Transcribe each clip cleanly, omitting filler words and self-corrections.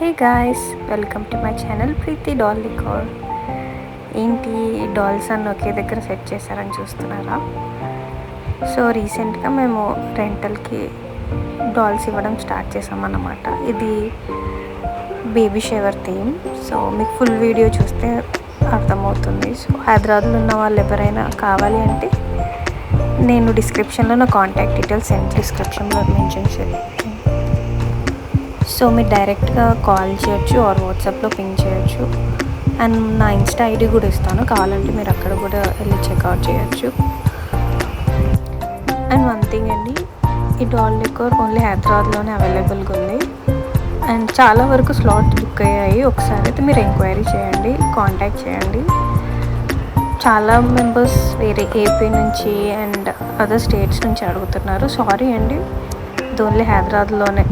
Hey guys, welcome to my channel Preethi doll decor. ఏంటి dolls అన్నీ ఒకే దగ్గర సెట్ చేశారని చూస్తున్నారా? సో రీసెంట్గా మేము రెంటల్కి డాల్స్ ఇవ్వడం స్టార్ట్ చేసామన్నమాట. ఇది బేబీ షవర్ థీమ్. సో మీకు ఫుల్ వీడియో చూస్తే అర్థమవుతుంది. సో హైదరాబాద్లో ఉన్న వాళ్ళు ఎవరైనా కావాలి అంటే నేను డిస్క్రిప్షన్లో నా కాంటాక్ట్ డీటెయిల్స్ డిస్క్రిప్షన్లో మెన్షన్ చేస్తాను. సో మీరు డైరెక్ట్గా కాల్ చేయొచ్చు ఆర్ వాట్సాప్లో పింగ్ చేయొచ్చు. అండ్ నా ఇన్స్టా ఐడి కూడా ఇస్తాను, కావాలంటే మీరు అక్కడ కూడా వెళ్ళి చెక్అవుట్ చేయొచ్చు. అండ్ వన్ థింగ్ అండి, ఈ డాల్ డెకోర్ ఓన్లీ హైదరాబాద్లోనే అవైలబుల్గా ఉంది. అండ్ చాలా వరకు స్లాట్స్ బుక్ అయ్యాయి. ఒకసారి అయితే మీరు ఎంక్వైరీ చేయండి, కాంటాక్ట్ చేయండి. చాలా మెంబర్స్ వేరే ఏపీ నుంచి అండ్ అదర్ స్టేట్స్ నుంచి అడుగుతున్నారు. సారీ అండి, ఇది ఓన్లీ హైదరాబాద్లోనే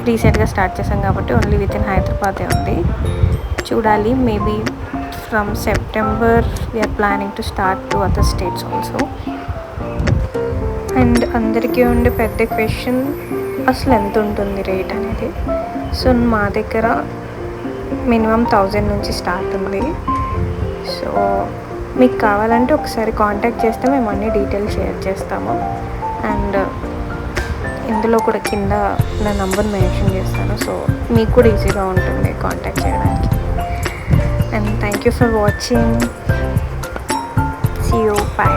రీసెంట్గా స్టార్ట్ చేసాం కాబట్టి ఓన్లీ విత్ ఇన్ హైదరాబాదే ఉంది. చూడాలి, maybe from September we're planning to start to other states also. And అందరికీ ఉండే పెద్ద క్వశ్చన్, అసలు ఎంత ఉంటుంది రేట్ అనేది. సో మా దగ్గర మినిమం 1000 నుంచి స్టార్ట్ ఉంది. సో మీకు కావాలంటే ఒకసారి కాంటాక్ట్ చేస్తే మేము అన్ని డీటెయిల్స్ షేర్ చేస్తాము. అండ్ ఇందులో కూడా కింద నా నంబర్ మెన్షన్ చేస్తాను, సో మీకు కూడా ఈజీగా ఉంటుంది కాంటాక్ట్ చేయడానికి. And thank you for watching. See you, by.